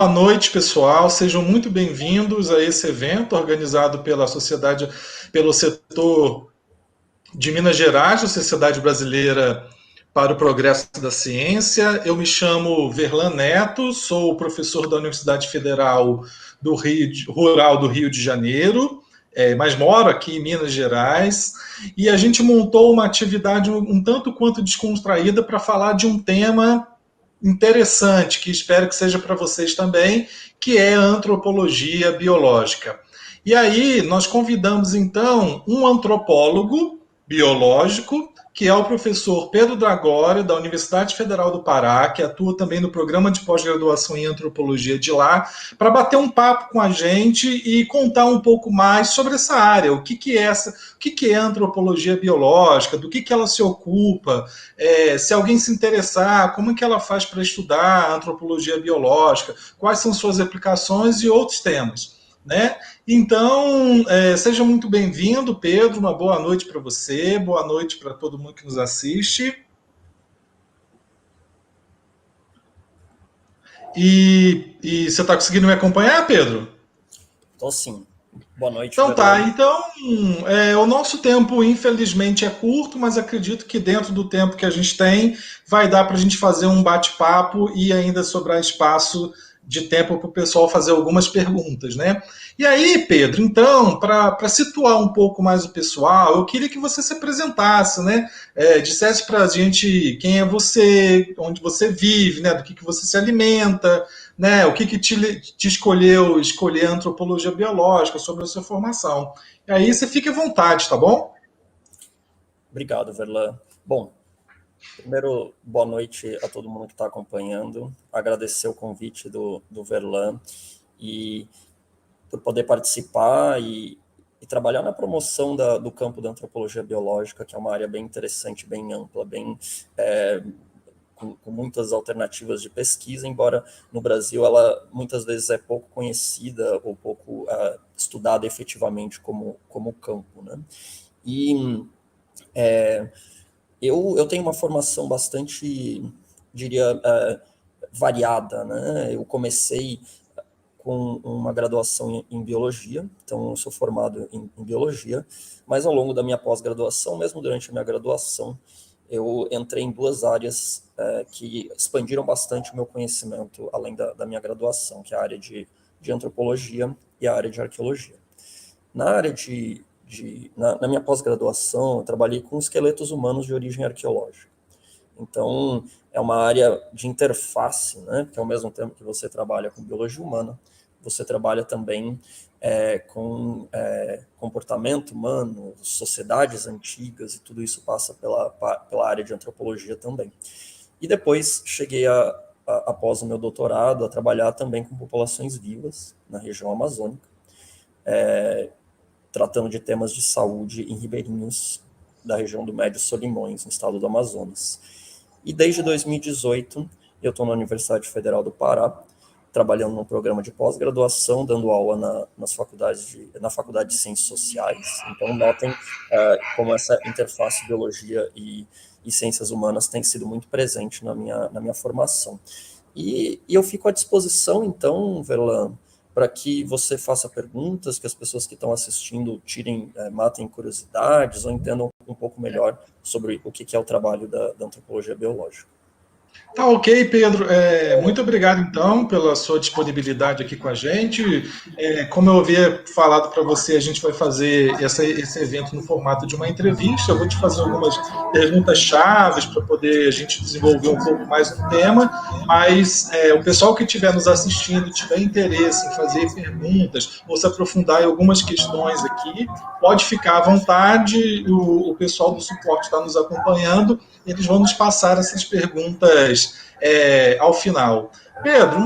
Boa noite, pessoal. Sejam muito bem-vindos a esse evento organizado pela sociedade, pelo setor de Minas Gerais, da Sociedade Brasileira para o Progresso da Ciência. Eu me chamo Verlan Neto, sou professor da Universidade Federal Rural do Rio de Janeiro, mas moro aqui em Minas Gerais. E a gente montou uma atividade um tanto quanto descontraída para falar de um tema interessante, que espero que seja para vocês também, que é a antropologia biológica. E aí nós convidamos então um antropólogo biológico, que é o professor Pedro Dragório, da Universidade Federal do Pará, que atua também no programa de pós-graduação em antropologia de lá, para bater um papo com a gente e contar um pouco mais sobre essa área, o que é antropologia biológica, do que ela se ocupa, se alguém se interessar, como é que ela faz para estudar a antropologia biológica, quais são suas aplicações e outros temas, né? Então, seja muito bem-vindo, Pedro, uma boa noite para você, boa noite para todo mundo que nos assiste. E você está conseguindo me acompanhar, Pedro? Então, sim. Boa noite, Então tá, Verlan. então o nosso tempo infelizmente é curto, mas acredito que dentro do tempo que a gente tem vai dar para a gente fazer um bate-papo e ainda sobrar espaço de tempo para o pessoal fazer algumas perguntas, né? E aí, Pedro, então, para situar um pouco mais o pessoal, eu queria que você se apresentasse, né? Dissesse para a gente quem é você, onde você vive, né? Do que você se alimenta, né? O que te escolheu escolher a antropologia biológica sobre a sua formação. E aí você fique à vontade, tá bom? Obrigado, Verlan. Bom, primeiro, boa noite a todo mundo que está acompanhando. Agradecer o convite do Verlan e por poder participar e trabalhar na promoção do campo da antropologia biológica, que é uma área bem interessante, bem ampla, bem com muitas alternativas de pesquisa, embora no Brasil ela muitas vezes é pouco conhecida ou pouco estudada efetivamente como campo, né? E eu tenho uma formação bastante, diria, variada, né? Eu comecei com uma graduação em biologia, então eu sou formado em biologia, mas ao longo da minha pós-graduação, mesmo durante a minha graduação, eu entrei em duas áreas que expandiram bastante o meu conhecimento, além da minha graduação, que é a área de antropologia e a área de arqueologia. Na área na minha pós-graduação, eu trabalhei com esqueletos humanos de origem arqueológica. Então, é uma área de interface, né? Que ao mesmo tempo que você trabalha com biologia humana, você trabalha também com comportamento humano, sociedades antigas, e tudo isso passa pela área de antropologia também. E depois cheguei, após o meu doutorado, a trabalhar também com populações vivas na região amazônica, tratando de temas de saúde em ribeirinhos da região do Médio Solimões, no estado do Amazonas. E desde 2018, eu estou na Universidade Federal do Pará, trabalhando num programa de pós-graduação, dando aula na Faculdade de Ciências Sociais. Então, notem como essa interface biologia e ciências humanas tem sido muito presente na minha formação. E eu fico à disposição, então, Verlan, para que você faça perguntas, que as pessoas que estão assistindo matem curiosidades ou entendam um pouco melhor sobre o que é o trabalho da antropologia biológica. Tá ok, Pedro. Muito obrigado, então, pela sua disponibilidade aqui com a gente. Como eu havia falado para você, a gente vai fazer esse evento no formato de uma entrevista. Eu vou te fazer algumas perguntas chaves para poder a gente desenvolver um pouco mais no tema, mas o pessoal que estiver nos assistindo, tiver interesse em fazer perguntas ou se aprofundar em algumas questões aqui, pode ficar à vontade. O pessoal do suporte está nos acompanhando. Eles vão nos passar essas perguntas ao final. Pedro,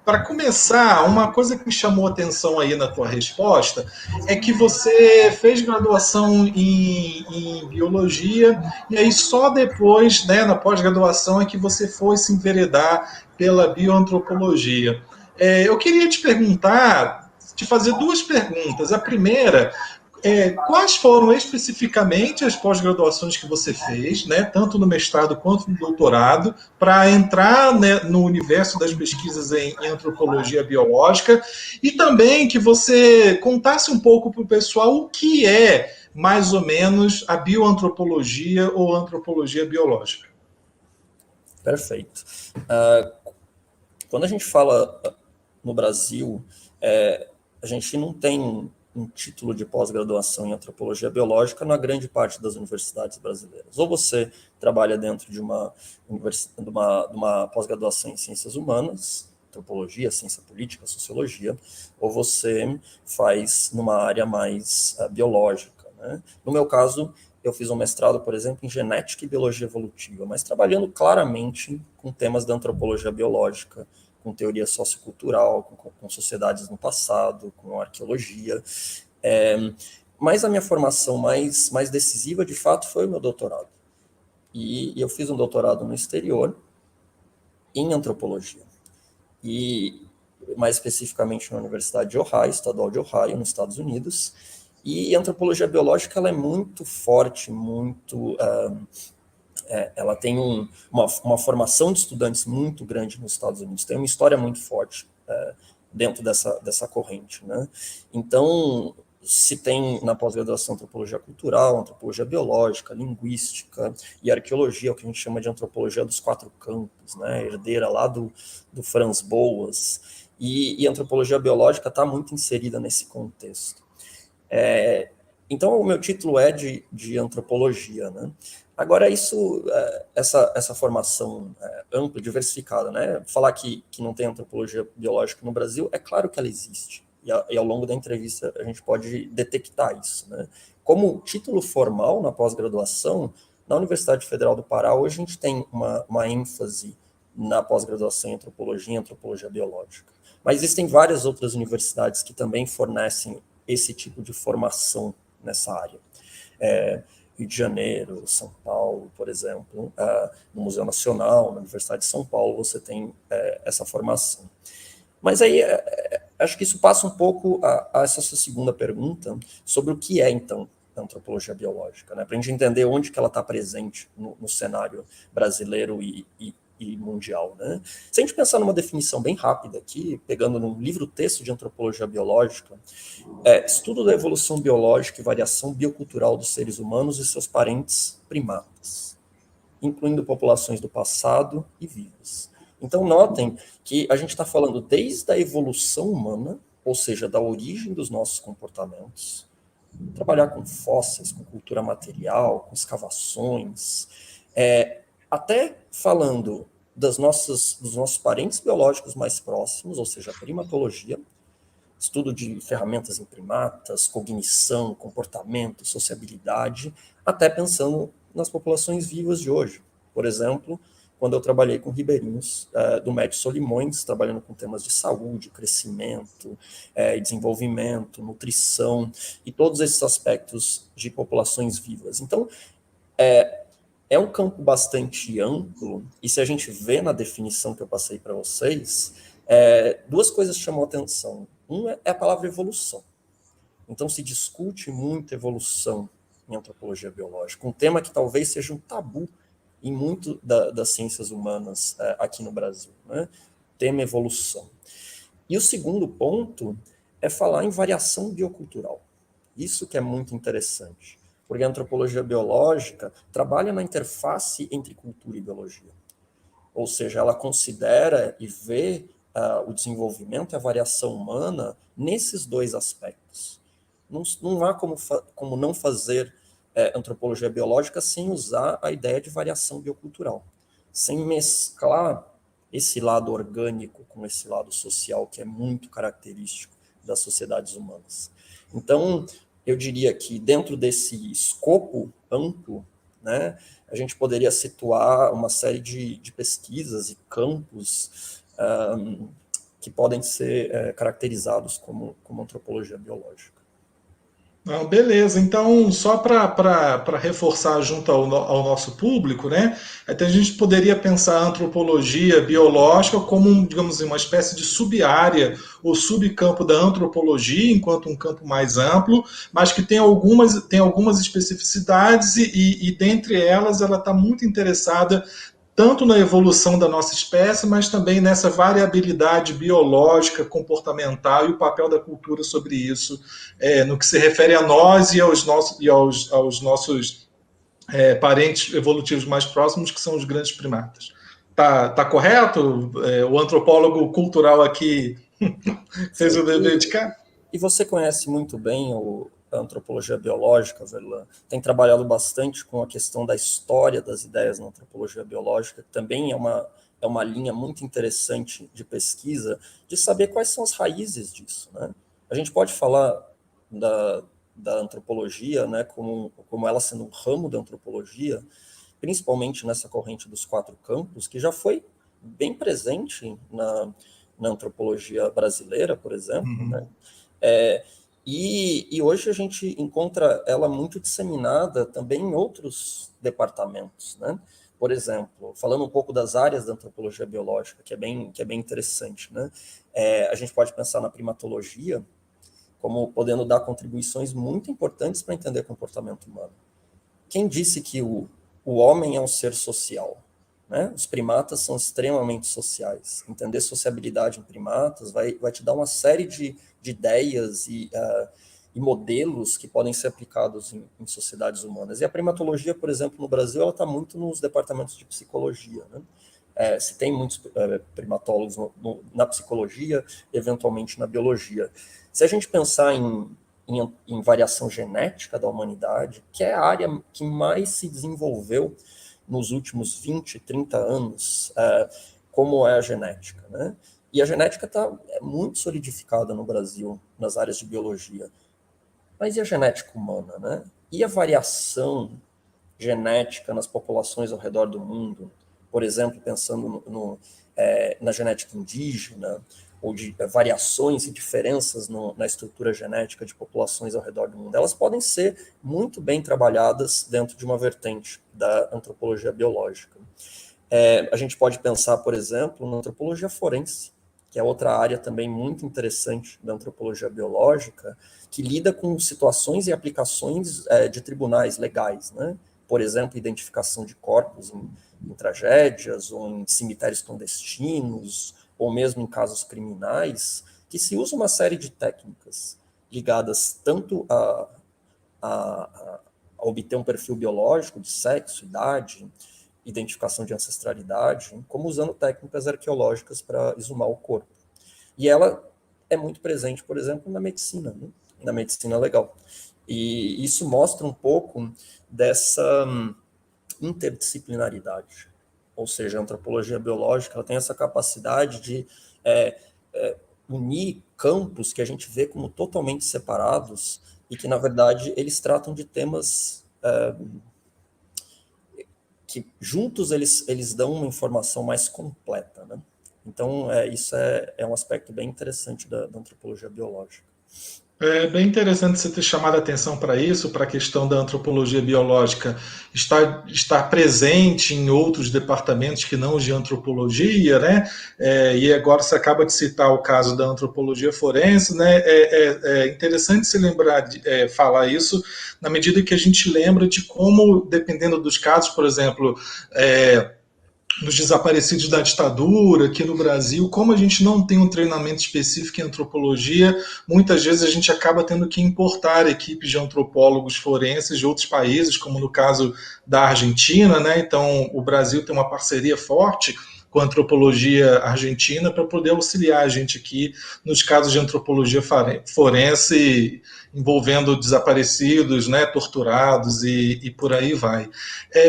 para começar, uma coisa que me chamou a atenção aí na tua resposta é que você fez graduação em biologia e aí só depois, né, na pós-graduação, é que você foi se enveredar pela bioantropologia. Eu queria te fazer duas perguntas. A primeira, quais foram especificamente as pós-graduações que você fez, né, tanto no mestrado quanto no doutorado, para entrar, né, no universo das pesquisas em antropologia biológica, e também que você contasse um pouco para o pessoal o que é, mais ou menos, a bioantropologia ou antropologia biológica. Perfeito. Quando a gente fala no Brasil, a gente não tem um título de pós-graduação em antropologia biológica na grande parte das universidades brasileiras. Ou você trabalha dentro de uma pós-graduação em ciências humanas, antropologia, ciência política, sociologia, ou você faz numa área mais biológica, né? No meu caso, eu fiz um mestrado, por exemplo, em genética e biologia evolutiva, mas trabalhando claramente com temas da antropologia biológica, com teoria sociocultural, com sociedades no passado, com arqueologia. Mas a minha formação mais decisiva, de fato, foi o meu doutorado. E eu fiz um doutorado no exterior, em antropologia. E mais especificamente na Universidade de Ohio, Estadual de Ohio, nos Estados Unidos. E a antropologia biológica ela é muito forte, ela tem uma formação de estudantes muito grande nos Estados Unidos, tem uma história muito forte dentro dessa corrente, né? Então, se tem na pós-graduação antropologia cultural, antropologia biológica, linguística e arqueologia, o que a gente chama de antropologia dos quatro campos, né? Herdeira lá do Franz Boas, e antropologia biológica está muito inserida nesse contexto. Então, o meu título é de antropologia, né? Agora, essa formação ampla, diversificada, né? Falar que não tem antropologia biológica no Brasil, é claro que ela existe. E ao longo da entrevista a gente pode detectar isso, né? Como título formal na pós-graduação, na Universidade Federal do Pará, hoje a gente tem uma ênfase na pós-graduação em antropologia e antropologia biológica. Mas existem várias outras universidades que também fornecem esse tipo de formação nessa área. Rio de Janeiro, São Paulo, por exemplo, no Museu Nacional, na Universidade de São Paulo, você tem essa formação. Mas aí, acho que isso passa um pouco a essa sua segunda pergunta sobre o que é, então, a antropologia biológica, né? Para a gente entender onde que ela está presente no cenário brasileiro e mundial, né? Se a gente pensar numa definição bem rápida aqui, pegando num livro-texto de antropologia biológica, estudo da evolução biológica e variação biocultural dos seres humanos e seus parentes primatas, incluindo populações do passado e vivas. Então, notem que a gente está falando desde a evolução humana, ou seja, da origem dos nossos comportamentos, trabalhar com fósseis, com cultura material, com escavações, até falando dos nossos parentes biológicos mais próximos, ou seja, a primatologia, estudo de ferramentas em primatas, cognição, comportamento, sociabilidade, até pensando nas populações vivas de hoje. Por exemplo, quando eu trabalhei com ribeirinhos do Médio Solimões, trabalhando com temas de saúde, crescimento, desenvolvimento, nutrição, e todos esses aspectos de populações vivas. Então, é um campo bastante amplo, e se a gente vê na definição que eu passei para vocês, duas coisas chamam a atenção. Uma é a palavra evolução. Então, se discute muito evolução em antropologia biológica, um tema que talvez seja um tabu em muito das ciências humanas aqui no Brasil, né? Tema evolução. E o segundo ponto é falar em variação biocultural. Isso que é muito interessante, porque a antropologia biológica trabalha na interface entre cultura e biologia. Ou seja, ela considera e vê o desenvolvimento e a variação humana nesses dois aspectos. Não há como não fazer antropologia biológica sem usar a ideia de variação biocultural, sem mesclar esse lado orgânico com esse lado social, que é muito característico das sociedades humanas. Então, eu diria que dentro desse escopo amplo, né, a gente poderia situar uma série de pesquisas e campos que podem ser caracterizados como antropologia biológica. Não, beleza, então só para reforçar junto ao nosso público, né? Até a gente poderia pensar a antropologia biológica como, digamos assim, uma espécie de sub-área ou subcampo da antropologia, enquanto um campo mais amplo, mas que tem algumas especificidades e dentre elas ela está muito interessada tanto na evolução da nossa espécie, mas também nessa variabilidade biológica, comportamental e o papel da cultura sobre isso, no que se refere a nós e aos nossos parentes evolutivos mais próximos, que são os grandes primatas. Tá correto? O antropólogo cultural aqui fez Sim. o dever de cá? E você conhece muito bem a antropologia biológica, Verlan. Tem trabalhado bastante com a questão da história das ideias na antropologia biológica, que também é uma linha muito interessante de pesquisa, de saber quais são as raízes disso, né? A gente pode falar da antropologia, né, como ela sendo um ramo da antropologia, principalmente nessa corrente dos quatro campos, que já foi bem presente na antropologia brasileira, por exemplo, né? É, e hoje a gente encontra ela muito disseminada também em outros departamentos, né? Por exemplo, falando um pouco das áreas da antropologia biológica, que é bem interessante, né? A gente pode pensar na primatologia como podendo dar contribuições muito importantes para entender comportamento humano. Quem disse que o homem é um ser social? Né? Os primatas são extremamente sociais. Entender sociabilidade em primatas vai te dar uma série de ideias e modelos que podem ser aplicados em sociedades humanas. E a primatologia, por exemplo, no Brasil, ela está muito nos departamentos de psicologia. Né? Se tem muitos primatólogos na psicologia, eventualmente na biologia. Se a gente pensar em variação genética da humanidade, que é a área que mais se desenvolveu nos últimos 20, 30 anos, como é a genética, né? E a genética está muito solidificada no Brasil, nas áreas de biologia. Mas e a genética humana, né? E a variação genética nas populações ao redor do mundo? Por exemplo, pensando na genética indígena, ou de variações e diferenças na estrutura genética de populações ao redor do mundo, elas podem ser muito bem trabalhadas dentro de uma vertente da antropologia biológica. A gente pode pensar, por exemplo, na antropologia forense, que é outra área também muito interessante da antropologia biológica, que lida com situações e aplicações de tribunais legais, né? Por exemplo, identificação de corpos em tragédias ou em cemitérios clandestinos, ou mesmo em casos criminais, que se usa uma série de técnicas ligadas tanto a obter um perfil biológico de sexo, idade, identificação de ancestralidade, como usando técnicas arqueológicas para exumar o corpo. E ela é muito presente, por exemplo, na medicina, né? Na medicina legal. E isso mostra um pouco dessa interdisciplinaridade. Ou seja, a antropologia biológica ela tem essa capacidade de unir campos que a gente vê como totalmente separados e que, na verdade, eles tratam de temas que juntos eles dão uma informação mais completa, né? Então, isso é um aspecto bem interessante da antropologia biológica. É bem interessante você ter chamado a atenção para isso, para a questão da antropologia biológica estar presente em outros departamentos que não os de antropologia, né? E agora você acaba de citar o caso da antropologia forense, né? É interessante se lembrar falar isso na medida que a gente lembra de como, dependendo dos casos, por exemplo, nos desaparecidos da ditadura aqui no Brasil, como a gente não tem um treinamento específico em antropologia, muitas vezes a gente acaba tendo que importar equipes de antropólogos forenses de outros países, como no caso da Argentina, né? Então o Brasil tem uma parceria forte com a antropologia argentina para poder auxiliar a gente aqui nos casos de antropologia forense envolvendo desaparecidos, né, torturados e por aí vai.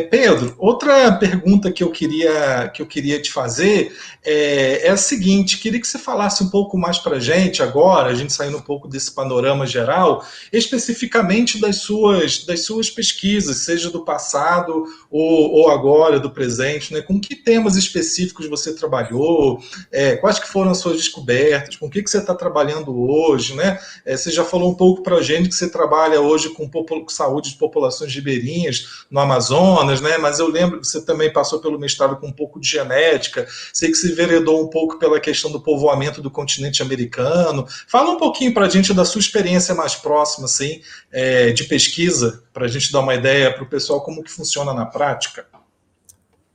Pedro, outra pergunta que eu queria te fazer é a seguinte: queria que você falasse um pouco mais para a gente saindo um pouco desse panorama geral, especificamente das suas pesquisas, seja do passado ou agora, do presente, né? Com que temas específicos específicos você trabalhou, quais que foram as suas descobertas, com o que você está trabalhando hoje, né? Você já falou um pouco para a gente que você trabalha hoje com saúde de populações ribeirinhas no Amazonas, né? Mas eu lembro que você também passou pelo mestrado com um pouco de genética, sei que se enveredou um pouco pela questão do povoamento do continente americano. Fala um pouquinho para a gente da sua experiência mais próxima, assim, de pesquisa, para a gente dar uma ideia para o pessoal como que funciona na prática.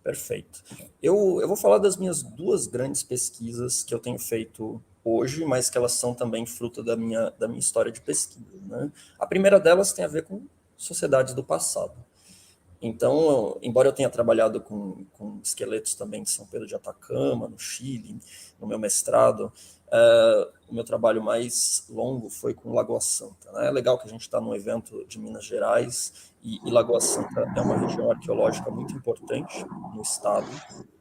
Perfeito. Eu vou falar das minhas duas grandes pesquisas que eu tenho feito hoje, mas que elas são também fruto da minha história de pesquisa, né? A primeira delas tem a ver com sociedades do passado. Então, embora eu tenha trabalhado com esqueletos também de São Pedro de Atacama, no Chile, no meu mestrado, o meu trabalho mais longo foi com Lagoa Santa, né? É legal que a gente está num evento de Minas Gerais, e Lagoa Santa é uma região arqueológica muito importante no estado,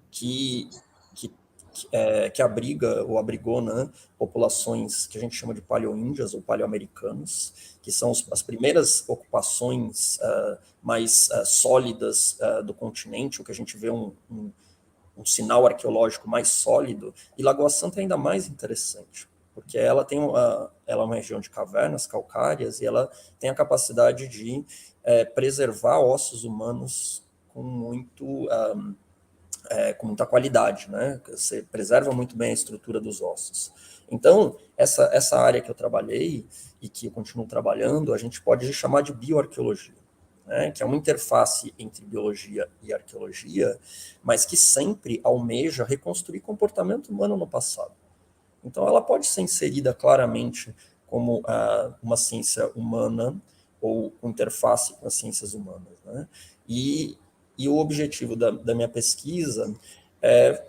que, que, que abriga ou abrigou, né, populações que a gente chama de paleoíndias ou paleoamericanos, que são as primeiras ocupações mais sólidas do continente, o que a gente vê um sinal arqueológico mais sólido, e Lagoa Santa é ainda mais interessante, porque ela é uma região de cavernas calcárias e ela tem a capacidade de preservar ossos humanos com com muita qualidade, né? Você preserva muito bem a estrutura dos ossos. Então, essa área que eu trabalhei e que eu continuo trabalhando, a gente pode chamar de bioarqueologia, né? Que é uma interface entre biologia e arqueologia, mas que sempre almeja reconstruir comportamento humano no passado. Então, ela pode ser inserida claramente como uma ciência humana ou com interface com as ciências humanas, né? E o objetivo da minha pesquisa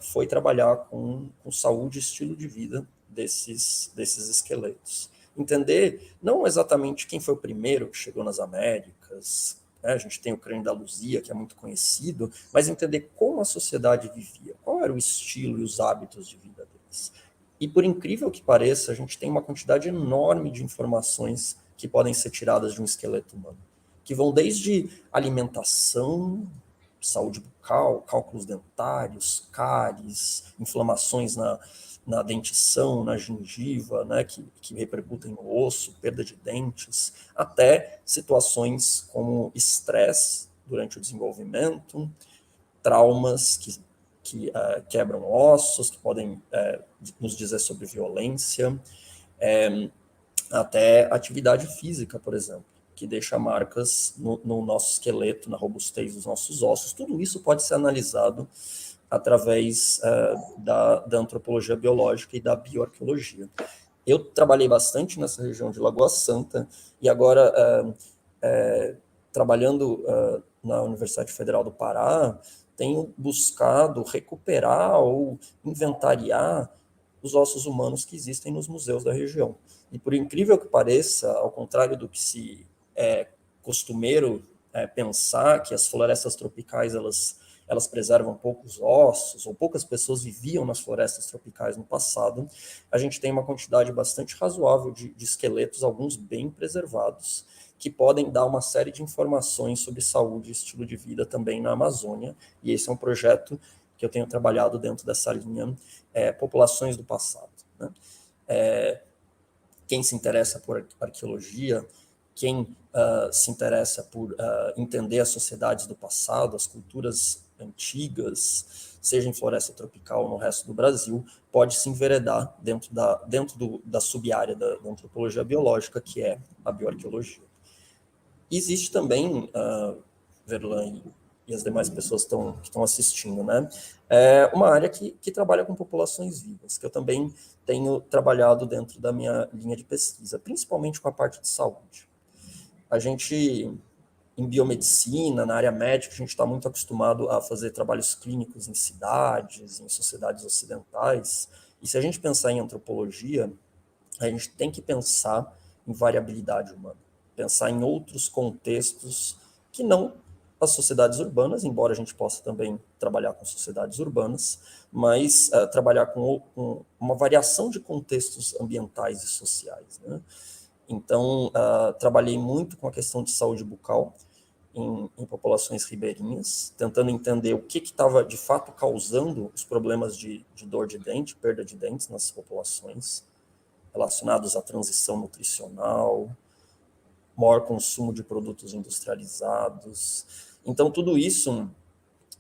foi trabalhar com saúde e estilo de vida desses esqueletos. Entender não exatamente quem foi o primeiro que chegou nas Américas, né? A gente tem o crânio da Luzia, que é muito conhecido, mas entender como a sociedade vivia, qual era o estilo e os hábitos de vida deles. E por incrível que pareça, a gente tem uma quantidade enorme de informações que podem ser tiradas de um esqueleto humano, que vão desde alimentação, saúde bucal, cálculos dentários, cáries, inflamações na dentição, na gengiva, né, que repercutem no osso, perda de dentes, até situações como estresse durante o desenvolvimento, traumas que quebram ossos, que podem nos dizer sobre violência, até atividade física, por exemplo, que deixa marcas no nosso esqueleto, na robustez dos nossos ossos. Tudo isso pode ser analisado através da antropologia biológica e da bioarqueologia. Eu trabalhei bastante nessa região de Lagoa Santa e agora, trabalhando na Universidade Federal do Pará, tenho buscado recuperar ou inventariar os ossos humanos que existem nos museus da região. E por incrível que pareça, ao contrário do que se é costumeiro pensar, que as florestas tropicais elas preservam poucos ossos, ou poucas pessoas viviam nas florestas tropicais no passado, a gente tem uma quantidade bastante razoável de esqueletos, alguns bem preservados, que podem dar uma série de informações sobre saúde e estilo de vida também na Amazônia, e esse é um projeto que eu tenho trabalhado dentro dessa linha, populações do passado, né? Quem se interessa por arqueologia, quem se interessa por entender as sociedades do passado, as culturas antigas, seja em floresta tropical ou no resto do Brasil, pode se enveredar dentro da sub-área da antropologia biológica, que é a bioarqueologia. Existe também, Verlan e as demais pessoas que estão assistindo, né? Uma área que trabalha com populações vivas, que eu também tenho trabalhado dentro da minha linha de pesquisa, principalmente com a parte de saúde. A gente, em biomedicina, na área médica, a gente está muito acostumado a fazer trabalhos clínicos em cidades, em sociedades ocidentais, e se a gente pensar em antropologia, a gente tem que pensar em variabilidade humana, pensar em outros contextos que não as sociedades urbanas, embora a gente possa também trabalhar com sociedades urbanas, mas trabalhar com uma variação de contextos ambientais e sociais, né? Então, trabalhei muito com a questão de saúde bucal, em populações ribeirinhas, tentando entender o que estava, de fato, causando os problemas de dor de dente, perda de dentes nessas populações, relacionados à transição nutricional, maior consumo de produtos industrializados. Então, tudo isso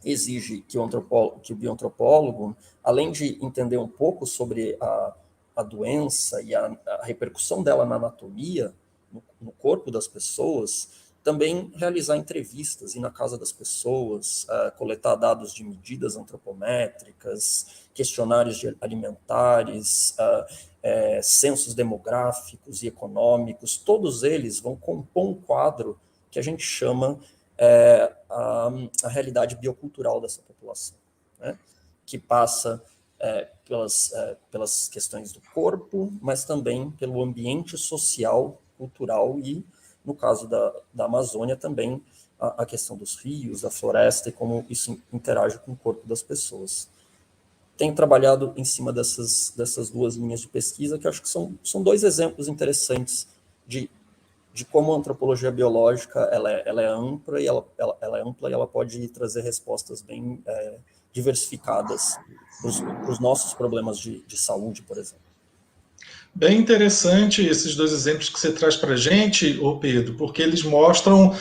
exige que o bioantropólogo, além de entender um pouco sobre a doença e a repercussão dela na anatomia, no corpo das pessoas, também realizar entrevistas, ir na casa das pessoas, coletar dados de medidas antropométricas, questionários alimentares, censos demográficos e econômicos, todos eles vão compor um quadro que a gente chama a realidade biocultural dessa população, né? Que passa pelas questões do corpo, mas também pelo ambiente social, cultural e, no caso da Amazônia, também a questão dos rios, da floresta e como isso interage com o corpo das pessoas. Tenho trabalhado em cima dessas duas linhas de pesquisa, que acho que são dois exemplos interessantes de como a antropologia biológica ela é ampla e ela pode trazer respostas bem diversificadas para os nossos problemas de saúde, por exemplo. Bem interessante esses dois exemplos que você traz para a gente, ô Pedro, porque eles mostram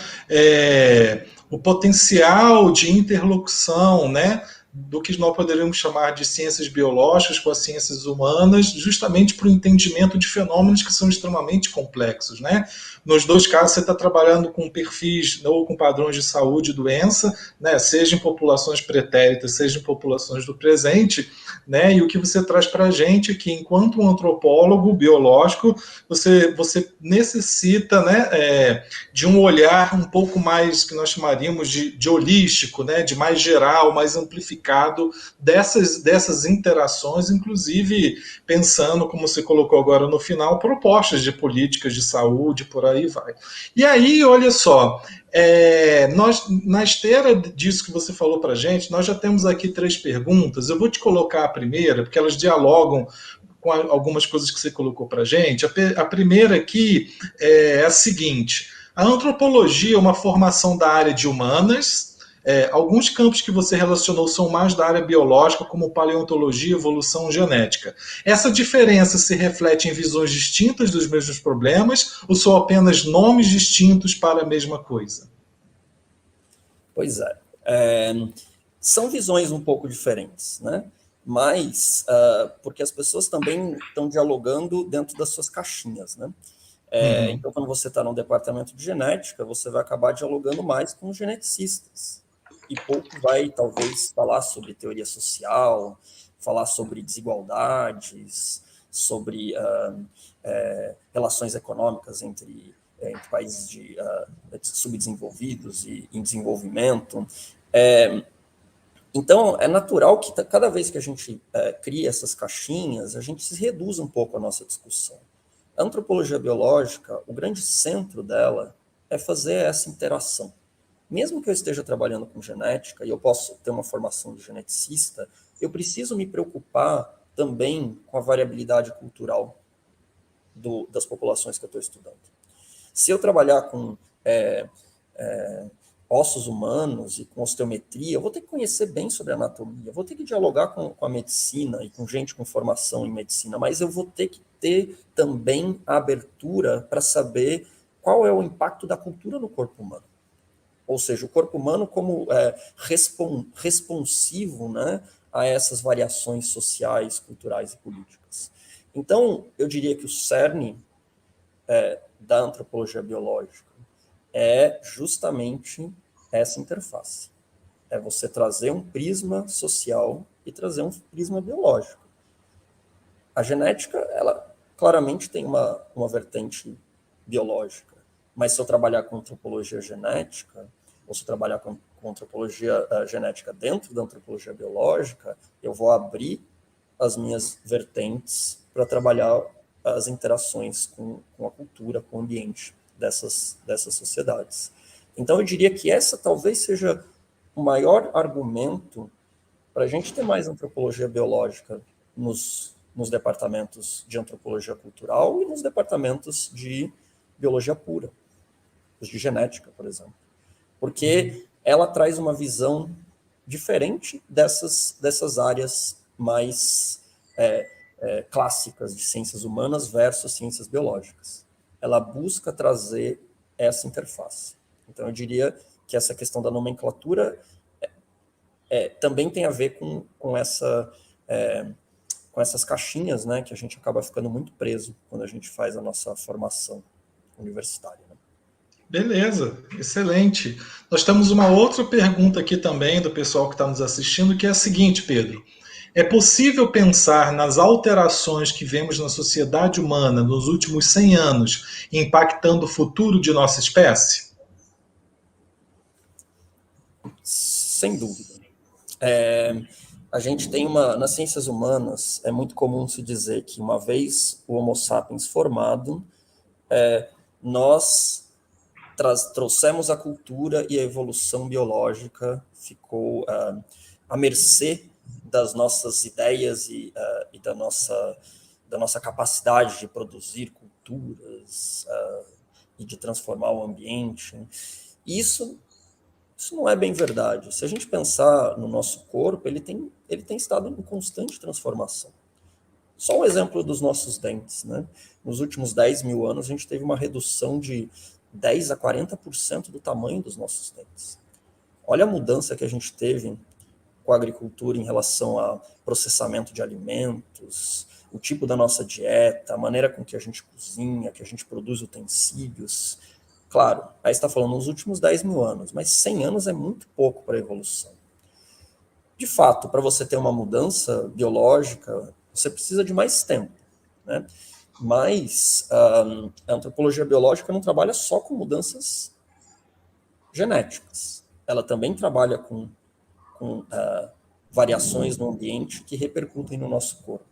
o potencial de interlocução, né, do que nós poderíamos chamar de ciências biológicas com as ciências humanas, justamente para o entendimento de fenômenos que são extremamente complexos, né? Nos dois casos, você está trabalhando com perfis ou com padrões de saúde e doença, né, seja em populações pretéritas, seja em populações do presente, né? E o que você traz para a gente é que, enquanto um antropólogo biológico, você necessita, né, de um olhar um pouco mais, que nós chamaríamos de holístico, né, de mais geral, mais amplificado dessas interações, inclusive pensando, como você colocou agora no final, propostas de políticas de saúde, por aí vai. E aí, olha só, nós, na esteira disso que você falou para a gente, nós já temos aqui 3 perguntas. Eu vou te colocar a primeira, porque elas dialogam com algumas coisas que você colocou para a gente. A primeira aqui é a seguinte: a antropologia é uma formação da área de humanas. Alguns campos que você relacionou são mais da área biológica, como paleontologia, evolução, genética. Essa diferença se reflete em visões distintas dos mesmos problemas ou são apenas nomes distintos para a mesma coisa? Pois são visões um pouco diferentes, né? Mas porque as pessoas também estão dialogando dentro das suas caixinhas, né? Então, quando você está no departamento de genética, você vai acabar dialogando mais com os geneticistas e pouco vai, talvez, falar sobre teoria social, falar sobre desigualdades, sobre relações econômicas entre países subdesenvolvidos e em desenvolvimento. Então, é natural que cada vez que a gente cria essas caixinhas, a gente se reduz um pouco a nossa discussão. A antropologia biológica, o grande centro dela é fazer essa interação. Mesmo que eu esteja trabalhando com genética e eu posso ter uma formação de geneticista, eu preciso me preocupar também com a variabilidade cultural das populações que eu estou estudando. Se eu trabalhar com ossos humanos e com osteometria, eu vou ter que conhecer bem sobre anatomia, eu vou ter que dialogar com a medicina e com gente com formação em medicina, mas eu vou ter que ter também a abertura para saber qual é o impacto da cultura no corpo humano. Ou seja, o corpo humano como responsivo, né, a essas variações sociais, culturais e políticas. Então, eu diria que o cerne da antropologia biológica é justamente essa interface. É você trazer um prisma social e trazer um prisma biológico. A genética, ela claramente tem uma vertente biológica, mas se eu trabalhar com antropologia genética, ou se eu trabalhar com antropologia genética dentro da antropologia biológica, eu vou abrir as minhas vertentes para trabalhar as interações com a cultura, com o ambiente dessas sociedades. Então, eu diria que essa talvez seja o maior argumento para a gente ter mais antropologia biológica nos departamentos de antropologia cultural e nos departamentos de biologia pura, os de genética, por exemplo. porque ela traz uma visão diferente dessas áreas mais clássicas de ciências humanas versus ciências biológicas. Ela busca trazer essa interface. Então, eu diria que essa questão da nomenclatura também tem a ver com essas caixinhas, né, que a gente acaba ficando muito preso quando a gente faz a nossa formação universitária. Né? Beleza, excelente. Nós temos uma outra pergunta aqui também do pessoal que está nos assistindo, que é a seguinte, Pedro. É possível pensar nas alterações que vemos na sociedade humana nos últimos 100 anos impactando o futuro de nossa espécie? Sem dúvida. A gente tem nas ciências humanas, é muito comum se dizer que uma vez o Homo sapiens formado, nós trouxemos a cultura e a evolução biológica ficou à mercê das nossas ideias e da nossa capacidade de produzir culturas e de transformar o ambiente. Isso não é bem verdade. Se a gente pensar no nosso corpo, ele tem estado em constante transformação. Só um exemplo dos nossos dentes. Né? Nos últimos 10 mil anos, a gente teve uma redução de 10 a 40% do tamanho dos nossos dentes. Olha a mudança que a gente teve com a agricultura em relação ao processamento de alimentos, o tipo da nossa dieta, a maneira com que a gente cozinha, que a gente produz utensílios. Claro, aí está falando nos últimos 10 mil anos, mas 100 anos é muito pouco para a evolução. De fato, para você ter uma mudança biológica, você precisa de mais tempo, né? Mas a antropologia biológica não trabalha só com mudanças genéticas. Ela também trabalha com variações no ambiente que repercutem no nosso corpo.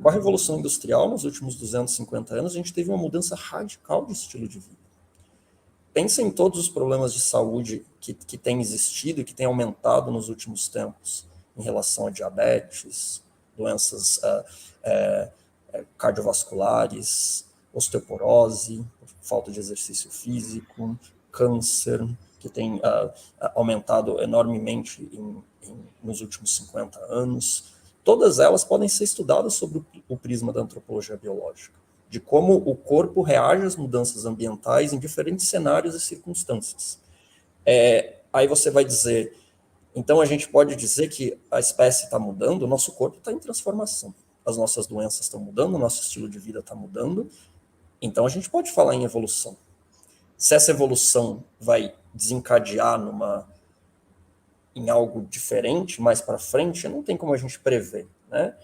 Com a Revolução Industrial, nos últimos 250 anos, a gente teve uma mudança radical de estilo de vida. Pensa em todos os problemas de saúde que têm existido e que têm aumentado nos últimos tempos, em relação a diabetes, doenças cardiovasculares, osteoporose, falta de exercício físico, câncer, que tem aumentado enormemente nos últimos 50 anos. Todas elas podem ser estudadas sobre o prisma da antropologia biológica, de como o corpo reage às mudanças ambientais em diferentes cenários e circunstâncias. Aí você vai dizer, então a gente pode dizer que a espécie está mudando, o nosso corpo está em transformação, as nossas doenças estão mudando, o nosso estilo de vida está mudando, então a gente pode falar em evolução. Se essa evolução vai desencadear em algo diferente mais para frente, não tem como a gente prever, né?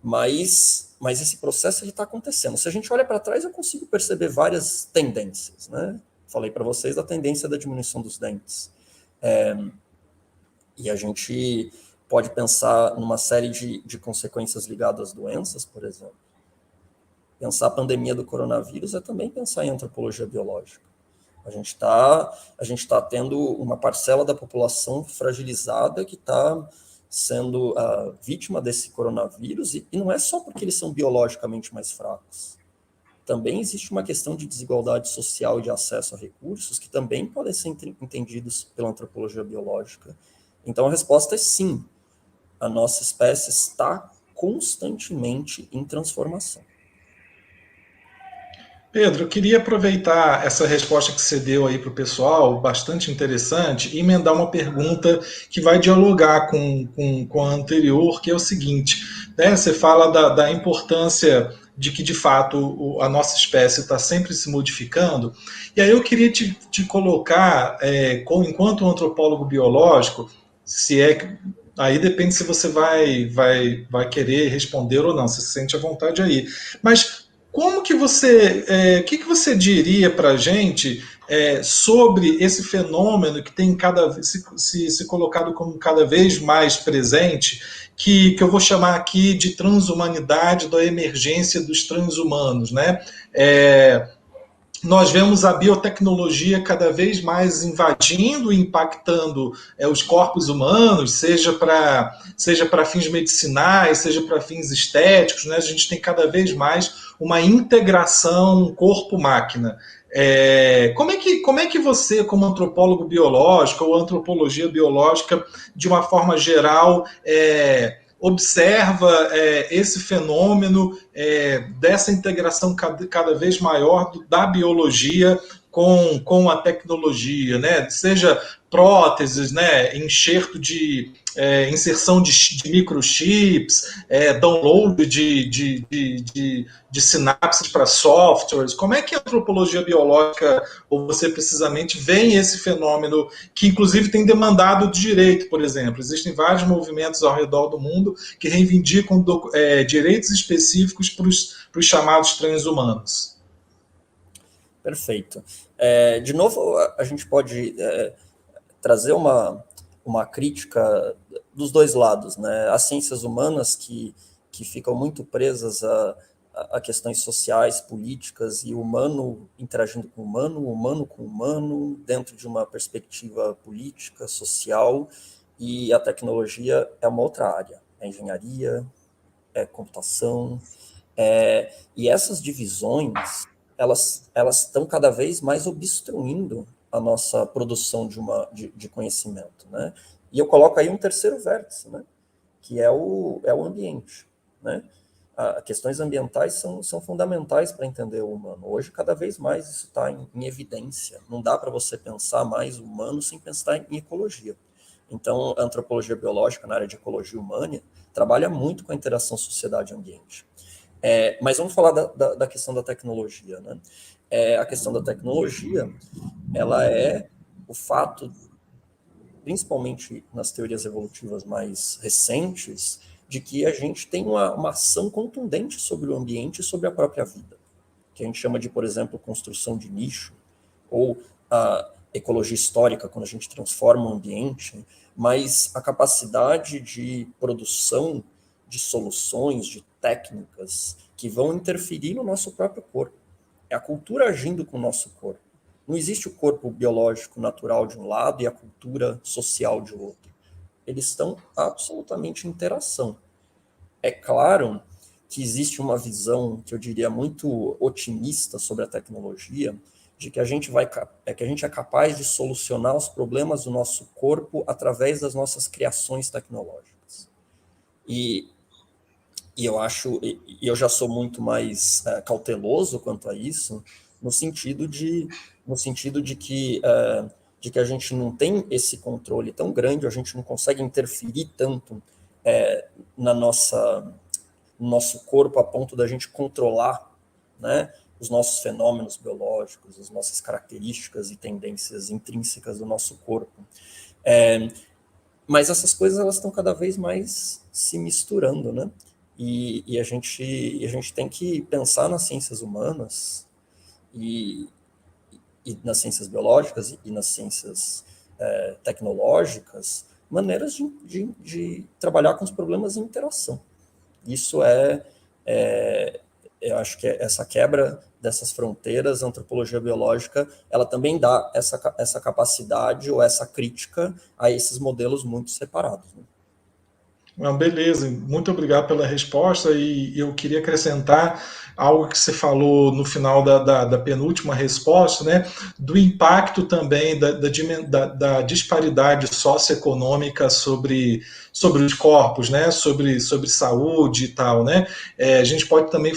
Mas esse processo está acontecendo. Se a gente olha para trás, eu consigo perceber várias tendências, né? Falei para vocês da tendência da diminuição dos dentes. E a gente pode pensar numa série de consequências ligadas às doenças, por exemplo. Pensar a pandemia do coronavírus é também pensar em antropologia biológica. A gente tá tendo uma parcela da população fragilizada que está sendo vítima desse coronavírus, e não é só porque eles são biologicamente mais fracos. Também existe uma questão de desigualdade social e de acesso a recursos que também podem ser entendidos pela antropologia biológica. Então a resposta é sim. A nossa espécie está constantemente em transformação. Pedro, eu queria aproveitar essa resposta que você deu aí para o pessoal, bastante interessante, e emendar uma pergunta que vai dialogar com a anterior, que é o seguinte, né? Você fala da importância de que, de fato, a nossa espécie está sempre se modificando, e aí eu queria te colocar, enquanto um antropólogo biológico, se é... Aí depende se você vai querer responder ou não, você se sente à vontade aí. Mas como que você, que você diria para a gente sobre esse fenômeno que tem se colocado como cada vez mais presente, que eu vou chamar aqui de transhumanidade, da emergência dos transhumanos, né? nós vemos a biotecnologia cada vez mais invadindo e impactando os corpos humanos, seja para fins medicinais, seja para fins estéticos, né? A gente tem cada vez mais uma integração corpo-máquina. Como é que você, como antropólogo biológico ou antropologia biológica, de uma forma geral, observa esse fenômeno dessa integração cada vez maior da biologia com a tecnologia, né? Seja próteses, né? Enxerto de inserção de microchips, download de sinapses para softwares. Como é que a antropologia biológica, ou você precisamente, vê esse fenômeno que inclusive tem demandado direito, por exemplo? Existem vários movimentos ao redor do mundo que reivindicam direitos específicos para os chamados transhumanos. Perfeito. De novo, a gente pode trazer uma crítica dos dois lados, né? As ciências humanas que ficam muito presas a questões sociais, políticas, e o humano interagindo com o humano com o humano, dentro de uma perspectiva política, social, e a tecnologia é uma outra área, é engenharia, é computação, e essas divisões, elas estão cada vez mais obstruindo a nossa produção de conhecimento, né? E eu coloco aí um terceiro vértice, né? Que é o ambiente, né? Questões ambientais são fundamentais para entender o humano. Hoje, cada vez mais isso está em evidência. Não dá para você pensar mais o humano sem pensar em ecologia. Então, a antropologia biológica, na área de ecologia humana, trabalha muito com a interação sociedade-ambiente. Mas vamos falar da questão da tecnologia, né? A questão da tecnologia, ela é o fato, principalmente nas teorias evolutivas mais recentes, de que a gente tem uma ação contundente sobre o ambiente e sobre a própria vida, que a gente chama de, por exemplo, construção de nicho, ou a ecologia histórica, quando a gente transforma o ambiente, mas a capacidade de produção de soluções, de técnicas que vão interferir no nosso próprio corpo. É a cultura agindo com o nosso corpo. Não existe o corpo biológico natural de um lado e a cultura social de outro. Eles estão absolutamente em interação. É claro que existe uma visão, que eu diria, muito otimista sobre a tecnologia, de que a gente é capaz de solucionar os problemas do nosso corpo através das nossas criações tecnológicas. E eu já sou muito mais cauteloso quanto a isso, no sentido de que a gente não tem esse controle tão grande, a gente não consegue interferir tanto no nosso corpo a ponto da gente controlar, né, os nossos fenômenos biológicos, as nossas características e tendências intrínsecas do nosso corpo. Mas essas coisas, elas estão cada vez mais se misturando, né? E a gente tem que pensar nas ciências humanas e nas ciências biológicas e nas ciências tecnológicas, maneiras de trabalhar com os problemas em interação. Isso eu acho que essa quebra dessas fronteiras, a antropologia biológica, ela também dá essa capacidade ou essa crítica a esses modelos muito separados, né? Não, beleza, muito obrigado pela resposta, e eu queria acrescentar algo que você falou no final da penúltima resposta, né, do impacto também da disparidade socioeconômica sobre os corpos, né, sobre saúde e tal, né. A gente pode também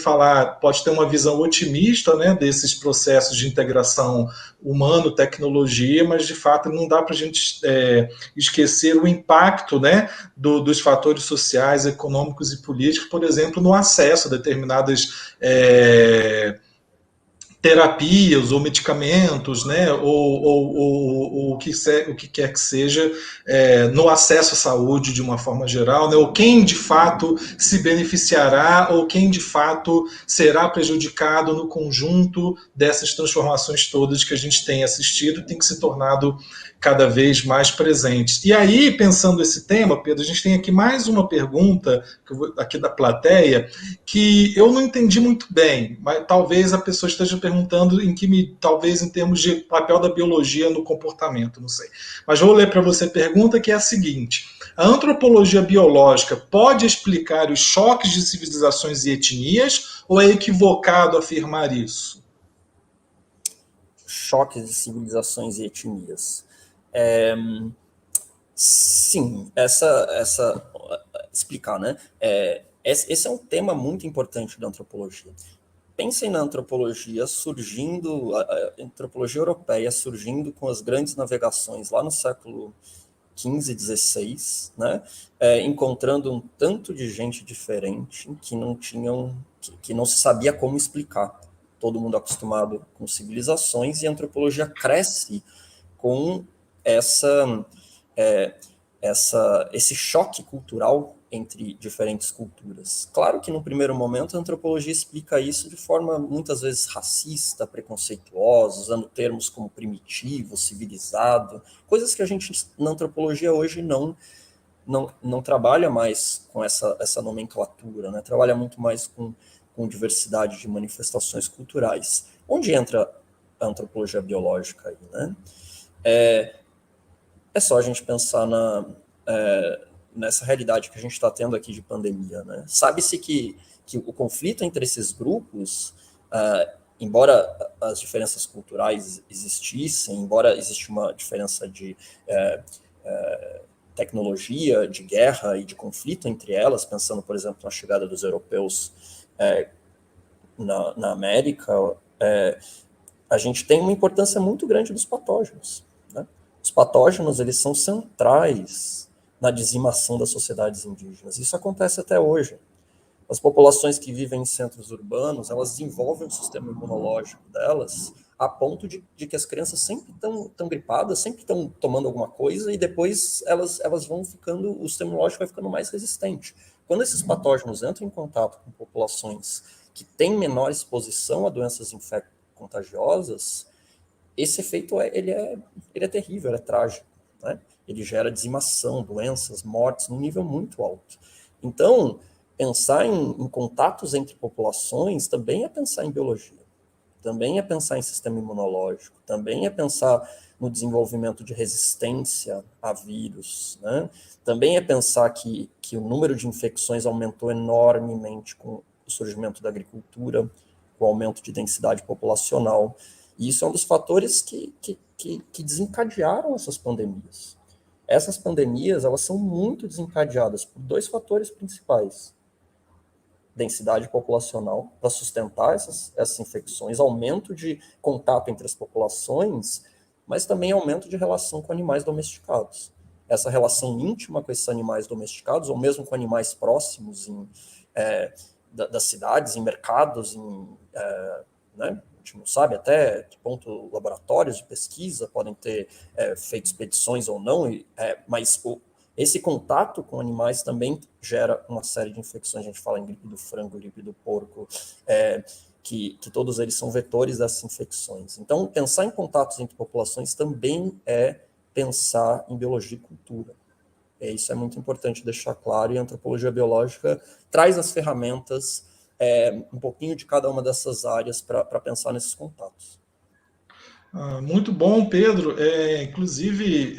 pode ter uma visão otimista, né, desses processos de integração humano-tecnologia, mas de fato não dá para a gente esquecer o impacto, né, dos fatores sociais, econômicos e políticos, por exemplo, no acesso a determinadas terapias ou medicamentos, né, ou o que quer que seja, no acesso à saúde de uma forma geral, né, ou quem de fato se beneficiará ou quem de fato será prejudicado no conjunto dessas transformações todas que a gente tem assistido e tem que se tornado cada vez mais presentes. E aí, pensando esse tema, Pedro, a gente tem aqui mais uma pergunta aqui da plateia que eu não entendi muito bem, mas talvez a pessoa esteja perguntando perguntando talvez em termos de papel da biologia no comportamento, não sei. Mas vou ler para você a pergunta, que é a seguinte: a antropologia biológica pode explicar os choques de civilizações e etnias, ou é equivocado afirmar isso? Choques de civilizações e etnias. Sim, explicar, né? Esse é um tema muito importante da antropologia. Pensem na antropologia surgindo, a antropologia europeia surgindo com as grandes navegações lá no século XV, XVI, né? Encontrando um tanto de gente diferente que que não se sabia como explicar. Todo mundo acostumado com civilizações, e a antropologia cresce com esse choque cultural entre diferentes culturas. Claro que, no primeiro momento, a antropologia explica isso de forma muitas vezes racista, preconceituosa, usando termos como primitivo, civilizado, coisas que a gente, na antropologia hoje, não trabalha mais com essa nomenclatura, né? Trabalha muito mais com diversidade de manifestações culturais. Onde entra a antropologia biológica aí, né? É só a gente pensar nessa realidade que a gente está tendo aqui de pandemia, né? Sabe-se que o conflito entre esses grupos, embora as diferenças culturais existissem, embora exista uma diferença de tecnologia, de guerra e de conflito entre elas, pensando, por exemplo, na chegada dos europeus na América, a gente tem uma importância muito grande dos patógenos, né? Os patógenos, eles são centrais na dizimação das sociedades indígenas. Isso acontece até hoje. As populações que vivem em centros urbanos, elas desenvolvem o sistema imunológico delas a ponto de que as crianças sempre estão gripadas, sempre estão tomando alguma coisa, e depois elas vão ficando, o sistema imunológico vai ficando mais resistente. Quando esses patógenos entram em contato com populações que têm menor exposição a doenças contagiosas, esse efeito ele é terrível, ele é trágico, né? Ele gera dizimação, doenças, mortes num nível muito alto. Então, pensar em contatos entre populações também é pensar em biologia, também é pensar em sistema imunológico, também é pensar no desenvolvimento de resistência a vírus, né? Também é pensar que o número de infecções aumentou enormemente com o surgimento da agricultura, com o aumento de densidade populacional. E isso é um dos fatores que desencadearam essas pandemias. Essas pandemias, elas são muito desencadeadas por dois fatores principais: densidade populacional, para sustentar essas infecções, aumento de contato entre as populações, mas também aumento de relação com animais domesticados. Essa relação íntima com esses animais domesticados, ou mesmo com animais próximos das cidades, em mercados, né? A gente não sabe até que ponto laboratórios de pesquisa podem ter feito expedições ou não, mas esse contato com animais também gera uma série de infecções. A gente fala em gripe do frango, gripe do porco, que todos eles são vetores dessas infecções. Então, pensar em contatos entre populações também é pensar em biologia e cultura. Isso é muito importante deixar claro, e a antropologia biológica traz as ferramentas, um pouquinho de cada uma dessas áreas para pensar nesses contatos. Muito bom, Pedro. Inclusive,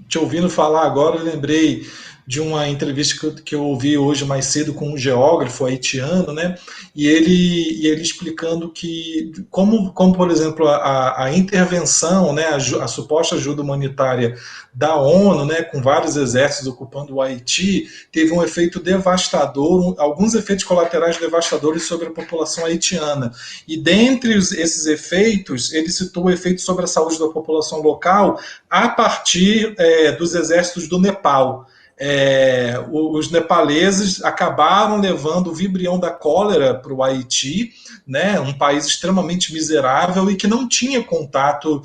te ouvindo falar agora, eu lembrei de uma entrevista que eu ouvi hoje mais cedo com um geógrafo haitiano, né? E ele explicando que, como por exemplo, a intervenção, né, a suposta ajuda humanitária da ONU, né, com vários exércitos ocupando o Haiti, teve um efeito devastador, alguns efeitos colaterais devastadores sobre a população haitiana. E dentre esses efeitos, ele citou o efeito sobre a saúde da população local a partir dos exércitos do Nepal. Os nepaleses acabaram levando o vibrião da cólera para o Haiti, né, um país extremamente miserável e que não tinha contato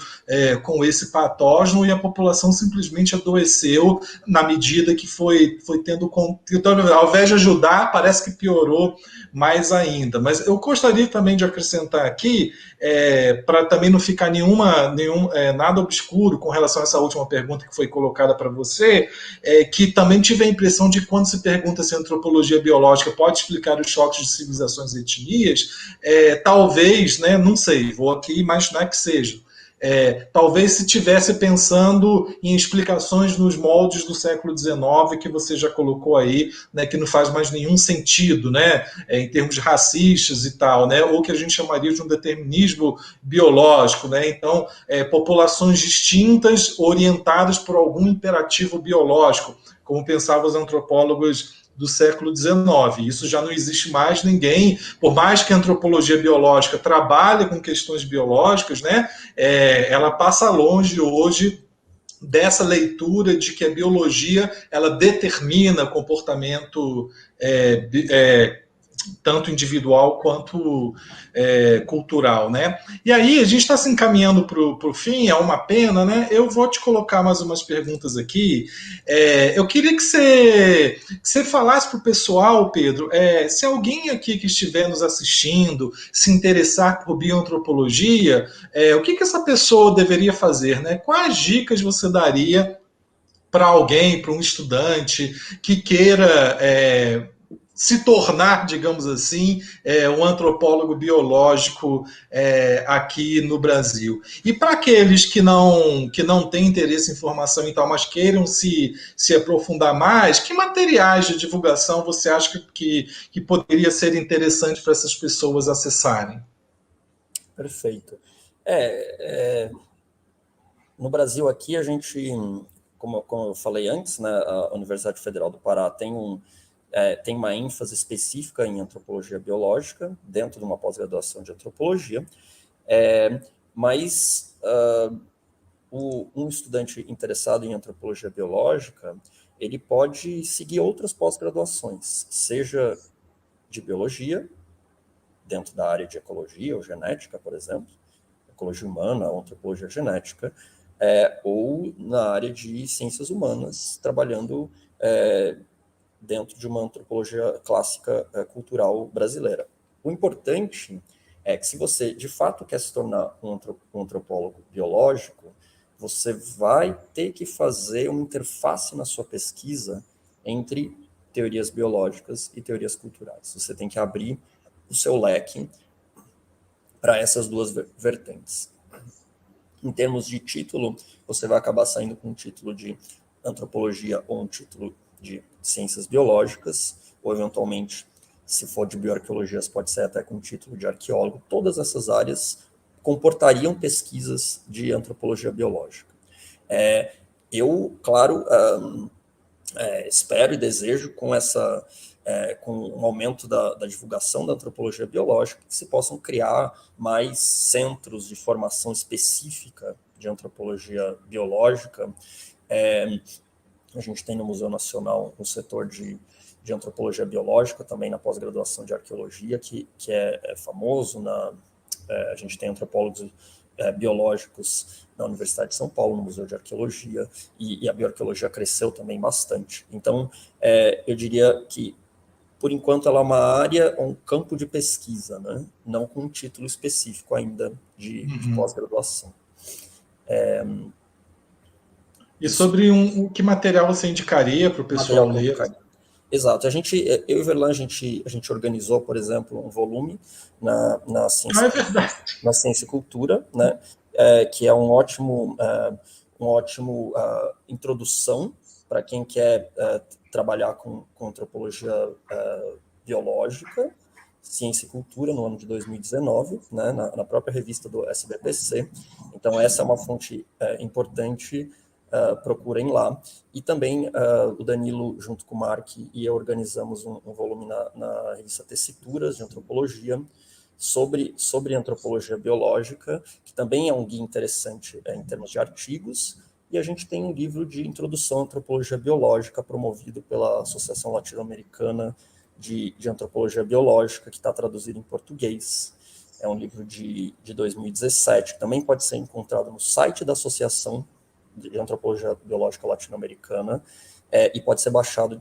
com esse patógeno, e a população simplesmente adoeceu na medida que foi tendo contato. Então, ao invés de ajudar, parece que piorou mais ainda. Mas eu gostaria também de acrescentar aqui, para também não ficar nada obscuro com relação a essa última pergunta que foi colocada para você, que também tive a impressão de que quando se pergunta se a antropologia biológica pode explicar os choques de civilizações e etnias, talvez, né, não sei, vou aqui imaginar que seja. Talvez se estivesse pensando em explicações nos moldes do século XIX, que você já colocou aí, né, que não faz mais nenhum sentido, né, em termos racistas e tal, né, ou que a gente chamaria de um determinismo biológico, né, então, populações distintas orientadas por algum imperativo biológico, como pensavam os antropólogos do século XIX. Isso já não existe mais. Ninguém, por mais que a antropologia biológica trabalhe com questões biológicas, né, ela passa longe hoje dessa leitura de que a biologia ela determina comportamento tanto individual quanto cultural, né? E aí a gente está se encaminhando para o fim, é uma pena, né? Eu vou te colocar mais umas perguntas aqui. Eu queria que você falasse para o pessoal, Pedro, se alguém aqui que estiver nos assistindo se interessar por bioantropologia, o que essa pessoa deveria fazer, né? Quais dicas você daria para alguém, para um estudante que queira se tornar, digamos assim, um antropólogo biológico aqui no Brasil. E para aqueles que não têm interesse em formação e tal, mas queiram se aprofundar mais, que materiais de divulgação você acha que poderia ser interessante para essas pessoas acessarem? Perfeito. No Brasil aqui, a gente, como eu falei antes, né, a Universidade Federal do Pará tem uma ênfase específica em antropologia biológica, dentro de uma pós-graduação de antropologia, mas um estudante interessado em antropologia biológica, ele pode seguir outras pós-graduações, seja de biologia, dentro da área de ecologia ou genética, por exemplo, ecologia humana ou antropologia genética, ou na área de ciências humanas, trabalhando dentro de uma antropologia clássica cultural brasileira. O importante é que se você, de fato, quer se tornar um antropólogo biológico, você vai ter que fazer uma interface na sua pesquisa entre teorias biológicas e teorias culturais. Você tem que abrir o seu leque para essas duas vertentes. Em termos de título, você vai acabar saindo com um título de antropologia ou um título de ciências biológicas, ou eventualmente, se for de bioarqueologias, pode ser até com título de arqueólogo. Todas essas áreas comportariam pesquisas de antropologia biológica. Eu, claro, espero e desejo com o aumento da divulgação da antropologia biológica, que se possam criar mais centros de formação específica de antropologia biológica. A gente tem no Museu Nacional um setor de antropologia biológica, também na pós-graduação de arqueologia, que é famoso. A gente tem antropólogos biológicos na Universidade de São Paulo, no Museu de Arqueologia, e a bioarqueologia cresceu também bastante. Então, eu diria que, por enquanto, ela é uma área, um campo de pesquisa, né? Não com um título específico ainda de pós-graduação. E sobre que material você indicaria para o pessoal ler? Exato. Eu e Verlan, a gente organizou, por exemplo, um volume na ciência, na ciência e cultura, né? Que é um ótimo introdução para quem quer trabalhar com antropologia biológica, ciência e cultura, no ano de 2019, né? Na própria revista do SBPC. Então, essa é uma fonte importante. Procurem lá. E também o Danilo, junto com o Mark, e eu organizamos um volume na revista Tessituras, de Antropologia, sobre antropologia biológica, que também é um guia interessante em termos de artigos, e a gente tem um livro de introdução à antropologia biológica, promovido pela Associação Latino-Americana de Antropologia Biológica, que está traduzido em português. É um livro de 2017, que também pode ser encontrado no site da Associação de Antropologia Biológica Latino-Americana, e pode ser baixado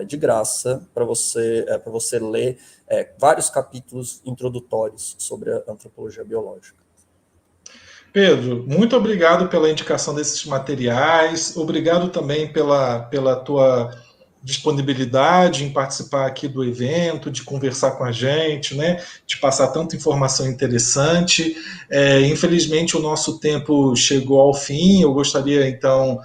de graça para você ler vários capítulos introdutórios sobre a antropologia biológica. Pedro, muito obrigado pela indicação desses materiais, obrigado também pela tua disponibilidade em participar aqui do evento, de conversar com a gente, né, de passar tanta informação interessante. Infelizmente, o nosso tempo chegou ao fim, eu gostaria, então,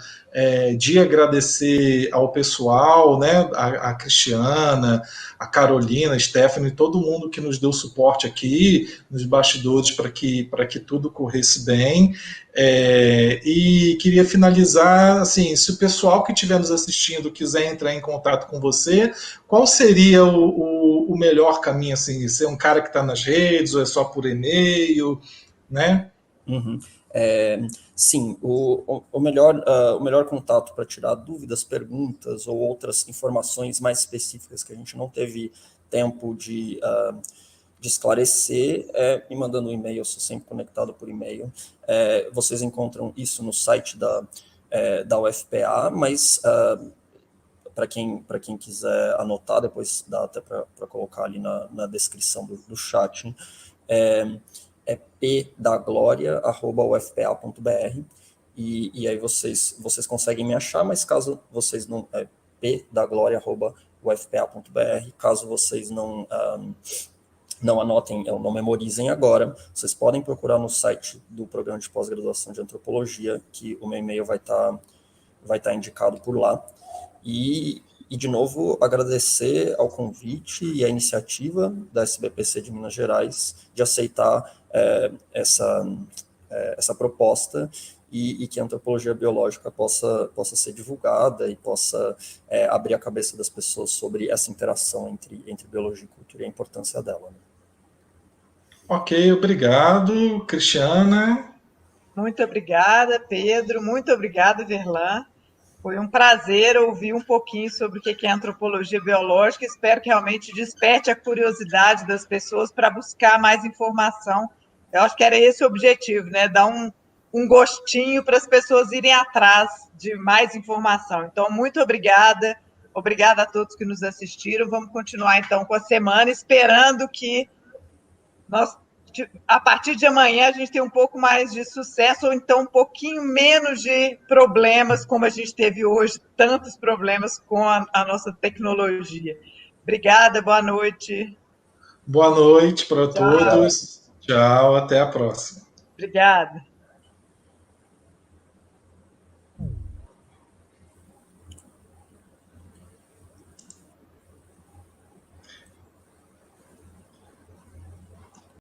de agradecer ao pessoal, né, a Cristiana, a Carolina, a Stephanie, todo mundo que nos deu suporte aqui nos bastidores para que tudo corresse bem. E queria finalizar, assim, se o pessoal que estiver nos assistindo quiser entrar em contato com você, qual seria o melhor caminho, assim, ser um cara que está nas redes ou é só por e-mail, né? Uhum. Sim, o melhor contato para tirar dúvidas, perguntas ou outras informações mais específicas que a gente não teve tempo de esclarecer é me mandando um e-mail, eu sou sempre conectado por e-mail. Vocês encontram isso no site da UFPA, mas para quem quiser anotar, depois dá até para colocar ali na descrição do chat, é pdagloria@ufpa.br, e aí vocês conseguem me achar, mas caso vocês não... pdagloria@ufpa.br, caso vocês não anotem, não memorizem agora, vocês podem procurar no site do programa de pós-graduação de antropologia, que o meu e-mail vai estar indicado por lá. E, de novo, agradecer ao convite e à iniciativa da SBPC de Minas Gerais de aceitar essa proposta e que a antropologia biológica possa ser divulgada e possa abrir a cabeça das pessoas sobre essa interação entre biologia e cultura e a importância dela. Né? Ok, obrigado, Cristiana. Muito obrigada, Pedro. Muito obrigada, Verlan. Foi um prazer ouvir um pouquinho sobre o que é antropologia biológica. Espero que realmente desperte a curiosidade das pessoas para buscar mais informação. Eu acho que era esse o objetivo, né? Dar um gostinho para as pessoas irem atrás de mais informação. Então, muito obrigada. Obrigada a todos que nos assistiram. Vamos continuar, então, com a semana, esperando que a partir de amanhã a gente tem um pouco mais de sucesso, ou então um pouquinho menos de problemas, como a gente teve hoje, tantos problemas com a nossa tecnologia. Obrigada, boa noite. Boa noite para todos. Tchau, até a próxima. Obrigada.